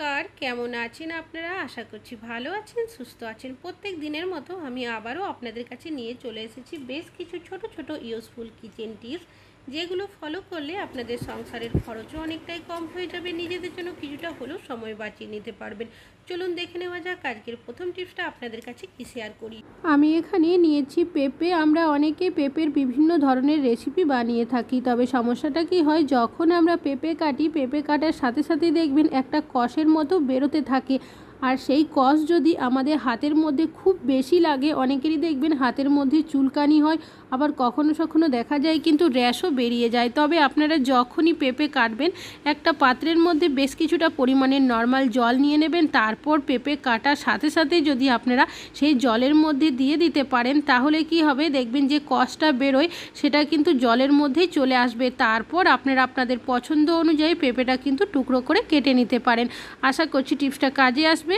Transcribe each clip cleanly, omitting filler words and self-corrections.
নমস্কার, কেমন আছেন আপনারা? আশা করছি ভালো আছেন, সুস্থ আছেন। প্রত্যেক দিনের মতো আমি আবারও আপনাদের কাছে নিয়ে চলে এসেছি বেশ কিছু ছোট ছোট ইউজফুল কিচেন টিপস, যেগুলো ফলো করলে আপনাদের সংসারের খরচও অনেকটাই কম হয়ে যাবে, নিজেদের জন্য কিছুটা হলেও সময় বাঁচিয়ে নিতে পারবেন। চলুন দেখে নেওয়া যাক আজকের প্রথম টিপসটা আপনাদের কাছে কি শেয়ার করি। আমি এখানে নিয়েছি পেঁপে। আমরা অনেকে পেঁপের বিভিন্ন ধরনের রেসিপি বানিয়ে থাকি, তবে সমস্যাটা কি হয়, যখন আমরা পেঁপে কাটি, পেঁপে কাটার সাথে সাথেই দেখবেন একটা কষের মতো বেরোতে থাকে। আর সেই কষ যদি আমাদের হাতের মধ্যে খুব বেশি লাগে, অনেকেরই দেখবেন হাতের মধ্যে চুলকানি হয়, আবার কখনো কখনো দেখা যায় কিন্তু র্যাশও বেরিয়ে যায়। তবে আপনারা যখনই পেঁপে কাটবেন, একটা পাত্রের মধ্যে বেশ কিছুটা পরিমাণের নর্মাল জল নিয়ে নেবেন। তারপর পেঁপে কাটার সাথে সাথে যদি আপনারা সেই জলের মধ্যে দিয়ে দিতে পারেন, তাহলে কি হবে, দেখবেন যে কষটা বেরোয় সেটা কিন্তু জলের মধ্যেই চলে আসবে। তারপর আপনারা আপনাদের পছন্দ অনুযায়ী পেঁপেটা কিন্তু টুকরো করে কেটে নিতে পারেন। আশা করছি টিপসটা কাজে আসবে।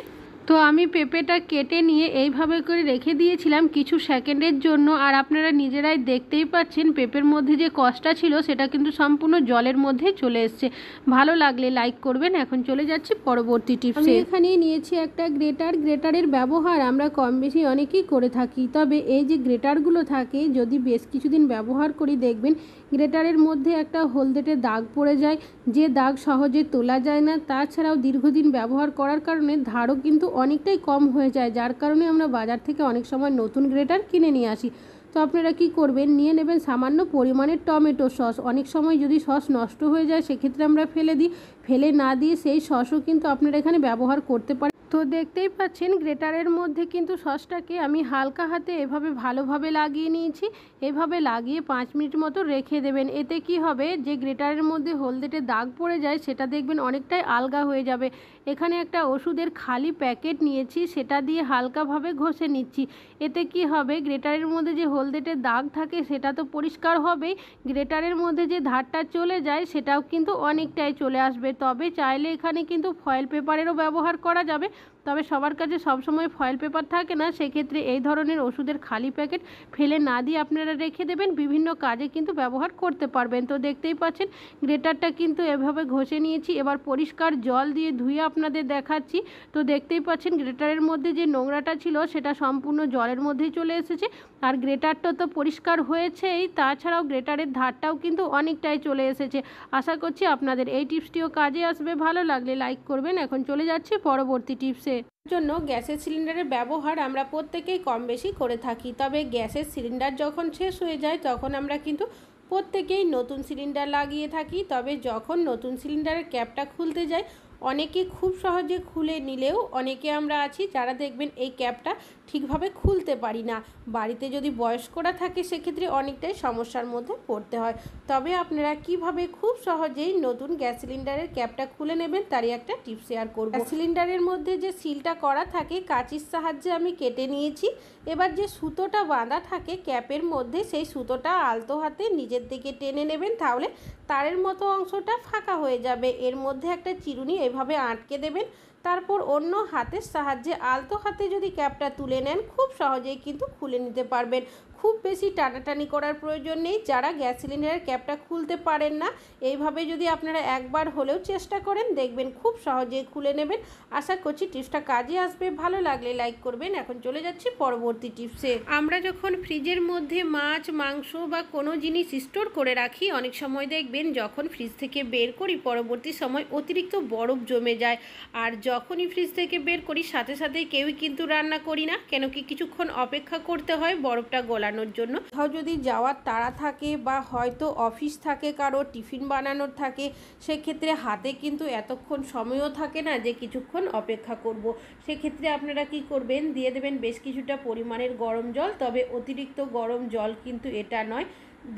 তো আমি পেঁপেটা কেটে নিয়ে এইভাবে করে রেখে দিয়েছিলাম কিছু সেকেন্ডের জন্য। আর আপনারা নিজেরাই দেখতেই পাচ্ছেন পেঁপের মধ্যে যে কষটা ছিল সেটা কিন্তু সম্পূর্ণ জলের মধ্যেই চলে এসছে। ভালো লাগলে লাইক করবেন। এখন চলে যাচ্ছি পরবর্তী টিপসে। আমি এখানে নিয়েছি একটা গ্রেটার। গ্রেটারের ব্যবহার আমরা কম বেশি অনেকেই করে থাকি, তবে এই যে গ্রেটারগুলো থাকে, যদি বেশ কিছুদিন ব্যবহার করি, দেখবেন গ্রেটারের মধ্যে একটা হলদেটে দাগ পড়ে যায়, যে দাগ সহজে তোলা যায় না। তাছাড়াও দীর্ঘদিন ব্যবহার করার কারণে ধারও কিন্তু অনেকটাই কম হয়ে যায়, যার কারণে আমরা বাজার থেকে অনেক সময় নতুন গ্রেটার কিনে নিয়ে আসি। তো আপনারা কি করবেন, নিয়ে নেবেন সামান্য পরিমাণের টমেটো সস। অনেক সময় যদি সস নষ্ট হয়ে যায়, সেক্ষেত্রে আমরা ফেলে দিই। ফেলে না দিয়ে সেই সসও কিন্তু আপনারা এখানে ব্যবহার করতে পারেন। তো দেখতেই পাচ্ছেন গ্রেটারের মধ্যে কিন্তু সসটাকে আমি হালকা হাতে এভাবে ভালোভাবে লাগিয়ে নিয়েছি। এভাবে লাগিয়ে 5 মিনিট মতো রেখে দেবেন। এতে কি হবে, যে গ্রেটারের মধ্যে হলদেটে দাগ পড়ে যায় সেটা দেখবেন অনেকটাই আলগা হয়ে যাবে। এখানে একটা ওষুধের খালি প্যাকেট নিয়েছি, সেটা দিয়ে হালকাভাবে ঘষে নিচ্ছি। এতে কি হবে, গ্রেটারের মধ্যে যে হলদেটে দাগ থাকে সেটা তো পরিষ্কার হবেই, গ্রেটারের মধ্যে যে ধারটা চলে যায় সেটাও কিন্তু অনেকটাই চলে আসবে। তবে চাইলে এখানে কিন্তু ফয়েল পেপারেরও ব্যবহার করা যাবে, তবে সবার কাছে সবসময় ফয়েল পেপার থাকে না। সেক্ষেত্রে এই ধরনের ওষুধের খালি প্যাকেট ফেলে না দিয়ে আপনারা রেখে দেবেন, বিভিন্ন কাজে কিন্তু ব্যবহার করতে পারবেন। তো দেখতেই পাচ্ছেন গ্রেটারটা কিন্তু এভাবে ঘষে নিয়েছি। এবার পরিষ্কার জল দিয়ে ধুয়ে আপনাদের দেখাচ্ছি। তো দেখতেই পাচ্ছেন গ্রেটারের মধ্যে যে নোংরাটা ছিল সেটা সম্পূর্ণ জলের মধ্যেই চলে এসেছে। আর গ্রেটারটা তো পরিষ্কার হয়েছেই, তাছাড়াও গ্রেটারের ধারটাও কিন্তু অনেকটাই চলে এসেছে। আশা করছি আপনাদের এই টিপসটিও কাজে আসবে। ভালো লাগলে লাইক করবেন। এখন চলে যাচ্ছি পরবর্তী টিপসে। জন্য গ্যাসের সিলিন্ডারের ব্যবহার আমরা প্রত্যেকেই কম বেশি করে থাকি, তবে গ্যাসের সিলিন্ডার যখন শেষ হয়ে যায় তখন আমরা কিন্তু প্রত্যেকেই নতুন সিলিন্ডার লাগিয়ে থাকি। তবে যখন নতুন সিলিন্ডারের ক্যাপটা খুলতে যায়, অনেকে খুব সহজে খুলে নিলেও অনেকে আমরা আছি যারা দেখবেন এই ক্যাপটা ঠিকভাবে খুলতে পারি না। বাড়িতে যদি বয়স্করা থাকে সেক্ষেত্রে অনেকটাই সমস্যার মধ্যে পড়তে হয়। তবে আপনারা কিভাবে খুব সহজেই নতুন গ্যাস সিলিন্ডারের ক্যাপটা খুলে নেবেন তারই একটা টিপস শেয়ার করব। সিলিন্ডারের মধ্যে যে সিলটা করা থাকে কাঁচির সাহায্যে আমি কেটে নিয়েছি। এবার যে সুতোটা বাঁধা থাকে ক্যাপের মধ্যে, সেই সুতোটা আলতো হাতে নিজের দিকে টেনে নেবেন, তাহলে তারের মতো অংশটা ফাঁকা হয়ে যাবে। এর মধ্যে একটা চিরুনি এভাবে আটকে দেবেন। তারপর অন্য হাতের সাহায্যে আলতো হাতে যদি ক্যাপটা তুলে নেন, খুব সহজেই কিন্তু খুলে নিতে পারবেন। খুব বেশি টানাটানি করার প্রয়োজন নেই। যারা গ্যাস সিলিন্ডারের ক্যাপটা খুলতে পারেন না, এইভাবে যদি আপনারা একবার হলেও চেষ্টা করেন, দেখবেন খুব সহজেই খুলে নেবেন। আশা করছি টিপসটা কাজে আসবে। ভালো লাগলে লাইক করবেন। এখন চলে যাচ্ছি পরবর্তী টিপসে। আমরা যখন ফ্রিজের মধ্যে মাছ, মাংস বা কোনো জিনিস স্টোর করে রাখি, অনেক সময় দেখবেন যখন ফ্রিজ থেকে বের করি পরবর্তী সময় অতিরিক্ত বরফ জমে যায়। আর যখনই ফ্রিজ থেকে বের করি সাথে সাথে কেউই কিন্তু রান্না করি না, কেন কি কিছুক্ষণ অপেক্ষা করতে হয় বরফটা গলানোর জন্য। কোথাও যদি যাওয়ার তাড়া থাকে বা হয়তো অফিস থাকে, কারো টিফিন বানানোর থাকে, সেক্ষেত্রে হাতে কিন্তু এতক্ষণ সময়ও থাকে না যে কিছুক্ষণ অপেক্ষা করব। সেক্ষেত্রে আপনারা কি করবেন, দিয়ে দেবেন বেশ কিছুটা পরিমাণের গরম জল। তবে অতিরিক্ত গরম জল কিন্তু এটা নয়,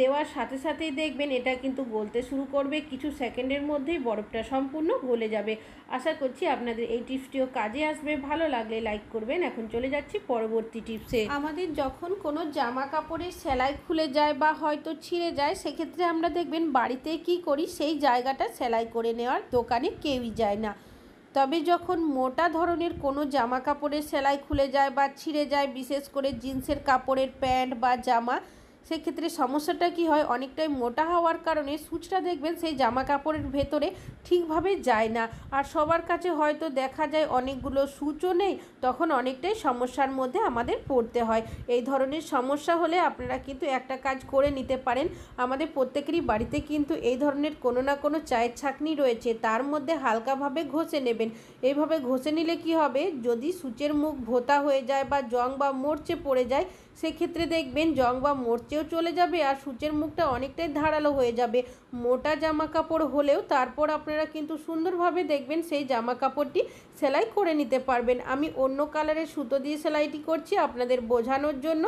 দেওয়ার সাথে সাথেই দেখবেন এটা কিন্তু গলতে শুরু করবে। কিছু সেকেন্ডের মধ্যেই বরফটা সম্পূর্ণ গলে যাবে। আশা করছি আপনাদের এই টিপসটিও কাজে আসবে। ভালো লাগলে লাইক করবেন। এখন চলে যাচ্ছি পরবর্তী টিপসে। আমাদের যখন কোনো জামা কাপড়ের সেলাই খুলে যায় বা হয়তো ছিঁড়ে যায়, সেক্ষেত্রে আমরা দেখবেন বাড়িতে কি করি, সেই জায়গাটা সেলাই করে নেওয়ার দোকানে কেউই যায় না। তবে যখন মোটা ধরনের কোনো জামা কাপড়ের সেলাই খুলে যায় বা ছিঁড়ে যায়, বিশেষ করে জিন্সের কাপড়ের প্যান্ট বা জামা, সেক্ষেত্রে সমস্যাটা কি হয়, অনেকটাই মোটা হওয়ার কারণে সূচটা দেখবেন সেই জামা কাপড়ের ভেতরে ঠিকভাবে যায় না। আর সবার কাছে হয়তো দেখা যায় অনেকগুলো সূচও নেই, তখন অনেকটাই সমস্যার মধ্যে আমাদের পড়তে হয়। এই ধরনের সমস্যা হলে আপনারা কিন্তু একটা কাজ করে নিতে পারেন। আমাদের প্রত্যেকেরই বাড়িতে কিন্তু এই ধরনের কোনো না কোনো চায়ের ছাঁকনি রয়েছে, তার মধ্যে হালকাভাবে ঘষে নেবেন। এইভাবে ঘষে নিলে কি হবে, যদি সূচের মুখ ভোঁতা হয়ে যায় বা জং বা মরচে পড়ে যায়, সেক্ষেত্রে দেখবেন জং বা মরচেও চলে যাবে আর সূচের মুখটা অনেকটাই ধারালো হয়ে যাবে। মোটা জামা কাপড় হলেও তারপর আপনারা কিন্তু সুন্দরভাবে দেখবেন সেই জামা কাপড়টি সেলাই করে নিতে পারবেন। আমি অন্য কালারের সুতো দিয়ে সেলাইটি করছি আপনাদের বোঝানোর জন্য।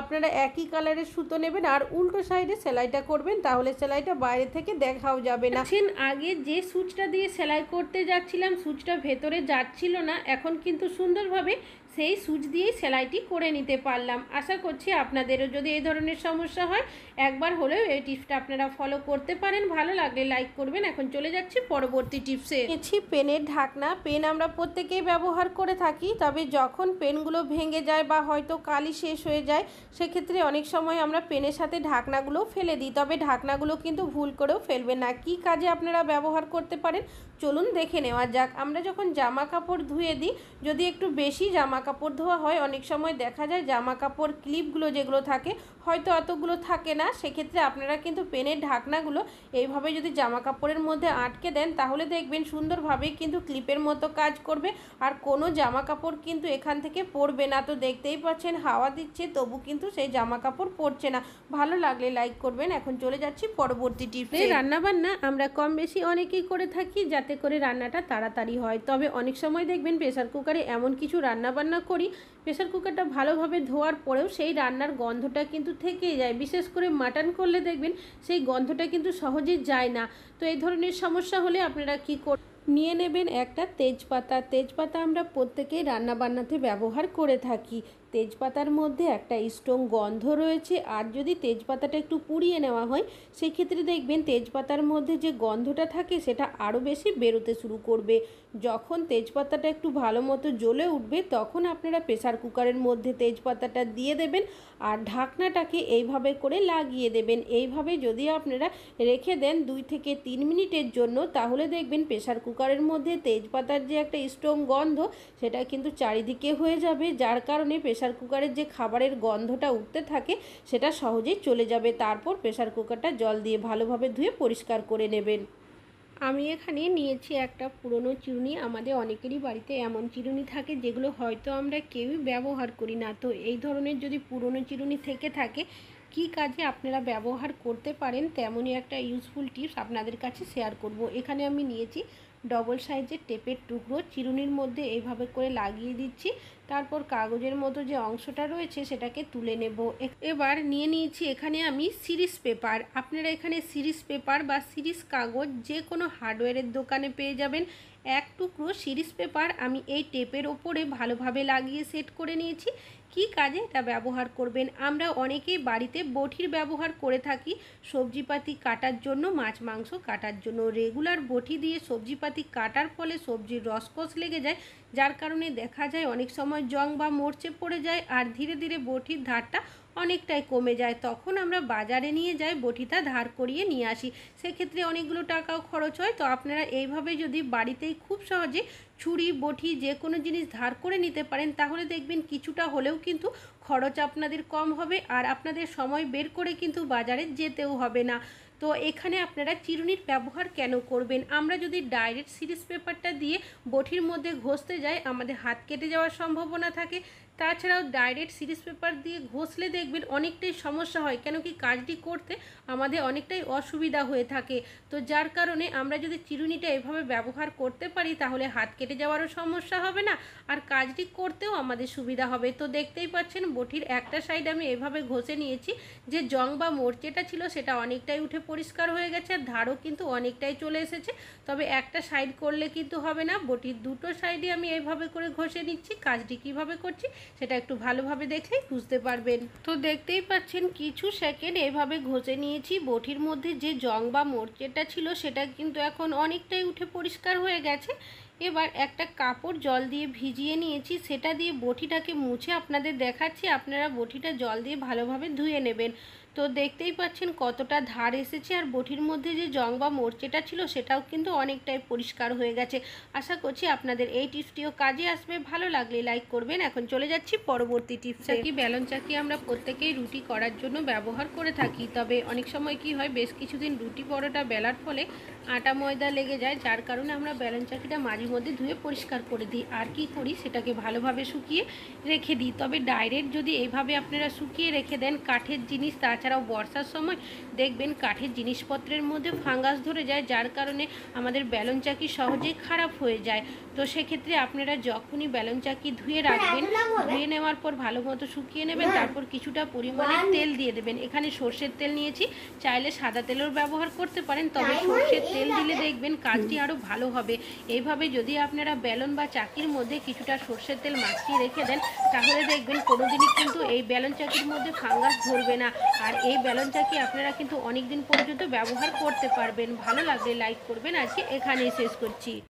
আপনারা একই কালারের সুতো নেবেন আর উল্টো সাইডে সেলাইটা করবেন, তাহলে সেলাইটা বাইরে থেকে দেখাও যাবে না। আগে যে সূচটা দিয়ে সেলাই করতে যাচ্ছিলাম সূচটা ভেতরে যাচ্ছিল না, এখন কিন্তু সুন্দরভাবে সেই সূচ দিয়েই সেলাইটি করে নিতে পারলাম। আশা করছি আপনাদেরও যদি এই ধরনের সমস্যা হয়, একবার হলেও এই টিপসটা আপনারা ফলো করতে পারেন। ভালো লাগলে লাইক করবেন। এখন চলে যাচ্ছি পরবর্তী টিপসে। পেনের ঢাকনা। পেন আমরা প্রত্যেকেই ব্যবহার করে থাকি, তবে যখন পেনগুলো ভেঙে যায় বা হয়তো কালি শেষ হয়ে যায়, সেক্ষেত্রে অনেক সময় আমরা পেনের সাথে ঢাকনাগুলো ফেলে দিই। তবে ঢাকনাগুলো কিন্তু ভুল করেও ফেলবেন না। কী কাজে আপনারা ব্যবহার করতে পারেন চলুন দেখে নেওয়া যাক। আমরা যখন জামা কাপড় ধুয়ে দিই, যদি একটু বেশি জামা কাপড় ধোয়া হয়, অনেক সময় দেখা যায় জামা কাপড় ক্লিপগুলো যেগুলো থাকে হয়তো অতগুলো থাকে না, সেক্ষেত্রে আপনারা কিন্তু পেনের ঢাকনাগুলো এইভাবে যদি জামা কাপড়ের মধ্যে আটকে দেন, তাহলে দেখবেন সুন্দরভাবেই কিন্তু ক্লিপের মতো কাজ করবে আর কোনো জামা কাপড় কিন্তু এখান থেকে পড়বে না। তো দেখতেই পাচ্ছেন হাওয়া দিচ্ছে, তবু কিন্তু সেই জামা কাপড় পড়ছে না। ভালো লাগলে লাইক করবেন। এখন চলে যাচ্ছি পরবর্তী টিপসে। রান্নাবান্না আমরা কম বেশি অনেকেই করে থাকি যাতে করে রান্নাটা তাড়াতাড়ি হয়, তবে অনেক সময় দেখবেন প্রেসার কুকারে এমন কিছু রান্নাবান্না করি, প্রেসার কুকারটা ভালোভাবে ধোয়ার পরেও সেই রান্নার গন্ধটা কিন্তু থেকেই যায়। বিশেষ করে মাটন করলে দেখবেন সেই গন্ধটা কিন্তু সহজেই যায় না। তো এই ধরনের সমস্যা হলে আপনারা কী নিয়ে নেবেন একটা তেজপাতা। তেজপাতা আমরা প্রত্যেকেই রান্নাবান্নাতে ব্যবহার করে থাকি। তেজপাতার মধ্যে একটা স্ট্রং গন্ধ রয়েছে, আর যদি তেজপাতাটা একটু পুড়িয়ে নেওয়া হয়, সেক্ষেত্রে দেখবেন তেজপাতার মধ্যে যে গন্ধটা থাকে সেটা আরও বেশি বেরোতে শুরু করবে। যখন তেজপাতাটা একটু ভালো মতো জ্বলে উঠবে, তখন আপনারা প্রেসার কুকারের মধ্যে তেজপাতাটা দিয়ে দেবেন আর ঢাকনাটাকে এইভাবে করে লাগিয়ে দেবেন। এইভাবে যদি আপনারা রেখে দেন 2 থেকে 3 মিনিটের জন্য, তাহলে দেখবেন প্রেসার কুকারের মধ্যে তেজপাতার যে একটা স্ট্রং গন্ধ সেটা কিন্তু চারিদিকে হয়ে যাবে, যার কারণে প্রেসার কুকারের যে খাবারের গন্ধটা উঠতে থাকে সেটা সহজেই চলে যাবে। তারপর প্রেসার কুকারটা জল দিয়ে ভালোভাবে ধুয়ে পরিষ্কার করে নেবেন। আমি এখানে নিয়েছি একটা পুরনো চিরুনি। আমাদের অনেকেরই বাড়িতে এমন চিরুনি থাকে যেগুলো হয়তো আমরা কেউই ব্যবহার করি না। তো এই ধরনের যদি পুরনো চিরুনি থেকে থাকে, কী কাজে আপনারা ব্যবহার করতে পারেন তেমনই একটা ইউজফুল টিপস আপনাদের কাছে শেয়ার করব। এখানে আমি নিয়েছি ডবল সাইজের টেপের টুকরো, চিরুনির মধ্যে এইভাবে করে লাগিয়ে দিচ্ছি। তারপর কাগজের মতো যে অংশটা রয়েছে সেটাকে তুলে নেব। এবার নিয়ে নিয়েছি এখানে আমি সিরিজ পেপার। আপনারা এখানে সিরিজ পেপার বা সিরিজ কাগজ যে কোনো হার্ডওয়্যারের দোকানে পেয়ে যাবেন। এক টুকরো সিরিজ পেপার আমি এই টেপের ওপরে ভালোভাবে লাগিয়ে সেট করে নিয়েছি। কী কাজে এটা ব্যবহার করবেন, আমরা অনেকেই বাড়িতে বটির ব্যবহার করে থাকি সবজিপাতি কাটার জন্য, মাছ মাংস কাটার জন্য। রেগুলার বটি দিয়ে সবজিপাতি কাটার ফলে সবজির রসকস লেগে যায়, যার কারণে দেখা যায় অনেক সময় জং বা মরচে পড়ে যায় আর ধীরে ধীরে বটির ধারটা অনেকটাই কমে যায়। তখন আমরা বাজারে নিয়ে যাই বটিটা ধার করিয়ে নিয়ে আসি, সেক্ষেত্রে অনেকগুলো টাকাও খরচ হয়। তো আপনারা এইভাবে যদি বাড়িতেই খুব সহজে ছুরি বটি যে কোনো জিনিস ধার করে নিতে পারেন, তাহলে দেখবেন কিছুটা হলেও কিন্তু খরচ আপনাদের কম হবে আর আপনাদের সময় বের করে কিন্তু বাজারে যেতেও হবে না। তো এখানে আপনারা চিরুনির ব্যবহার কেন করবেন, আমরা যদি ডাইরেক্ট সিরিজ পেপারটা দিয়ে বটির মধ্যে ঘষতে যাই আমাদের হাত কেটে যাওয়ার সম্ভাবনা থাকে। তাছাড়াও ডাইরেক্ট সিরিজ পেপার দিয়ে ঘষলে দেখবেন অনেকটাই সমস্যা হয়, কেন কি কাজটি করতে আমাদের অনেকটাই অসুবিধা হয়ে থাকে। তো যার কারণে আমরা যদি চিরুনিটা এভাবে ব্যবহার করতে পারি, তাহলে হাত কেটে যাওয়ারও সমস্যা হবে না আর কাজটি করতেও আমাদের সুবিধা হবে। তো দেখতেই পাচ্ছেন বটির একটা সাইড আমি এভাবে ঘষে নিয়েছি, যে জং বা মরচেটা ছিল সেটা অনেকটাই উঠে পরিষ্কার হয়ে গেছে আর ধারও কিন্তু অনেকটাই চলে এসেছে। তবে একটা সাইড করলে কিন্তু হবে না, বটির দুটো সাইডে আমি এইভাবে করে ঘষে নিচ্ছি। কাজটি কিভাবে করছি সেটা একটু ভালোভাবে দেখলেই বুঝতে পারবেন। তো দেখতেই পাচ্ছেন কিছু সেকেন্ড এভাবে ঘষে নিয়েছি, বটির মধ্যে যে জং বা মরচেটা ছিল সেটা কিন্তু এখন অনেকটাই উঠে পরিষ্কার হয়ে গেছে। এবার একটা কাপড় জল দিয়ে ভিজিয়ে নিয়েছি, সেটা দিয়ে বটিটাকে মুছে আপনাদের দেখাচ্ছি। আপনারা বটিটা জল দিয়ে ভালোভাবে ধুয়ে নেবেন। তো দেখতেই পাচ্ছেন কতটা ধার এসেছে, আর বটির মধ্যে যে জং বা মরচেটা ছিল সেটাও কিন্তু অনেকটাই পরিষ্কার হয়ে গেছে। আশা করছি আপনাদের এই টিপসটিও কাজে আসবে। ভালো লাগলে লাইক করবেন। এখন চলে যাচ্ছি পরবর্তী টিপসে। কি বেলন চাকি আমরা প্রত্যেকেই রুটি করার জন্য ব্যবহার করে থাকি, তবে অনেক সময় কি হয়, বেশ কিছুদিন রুটি পরোটা বেলার ফলে আটা ময়দা লেগে যায়, যার কারণে আমরা বেলন চাকিটা মাঝে মধ্যে ধুয়ে পরিষ্কার করে দিই। আর কি করি, সেটাকে ভালোভাবে শুকিয়ে রেখে দিই। তবে ডাইরেক্ট যদি এইভাবে আপনারা শুকিয়ে রেখে দেন, কাঠের জিনিস, তাছাড়াও বর্ষার সময় দেখবেন কাঠের জিনিসপত্রের মধ্যে ফাঙ্গাস ধরে যায়, যার কারণে আমাদের বেলন চাকি সহজেই খারাপ হয়ে যায়। তো সেক্ষেত্রে আপনারা যখনই বেলন চাকি ধুয়ে রাখবেন, ধুয়ে নেওয়ার পর ভালো মতো শুকিয়ে নেবেন, তারপর কিছুটা পরিমাণে তেল দিয়ে দেবেন। এখানে সর্ষের তেল নিয়েছি, চাইলে সাদা তেলের ব্যবহার করতে পারেন, তবে সর্ষের তেল দিলে দেখবেন কাজটি আরও ভালো হবে। এইভাবে যদি আপনারা বেলন বা চাকির মধ্যে কিছুটা সর্ষের তেল মাখিয়ে রেখে দেন, তাহলে দেখবেন কোনোদিনই কিন্তু এই বেলন চাকির মধ্যে ফাঙ্গাস ধরবে না। আর এই বেলন চাকি আপনারা কিন্তু অনেক দিন পর্যন্ত ব্যবহার করতে পারবেন। ভালো লাগলে লাইক করবেন। আজকে এখানেই শেষ করছি।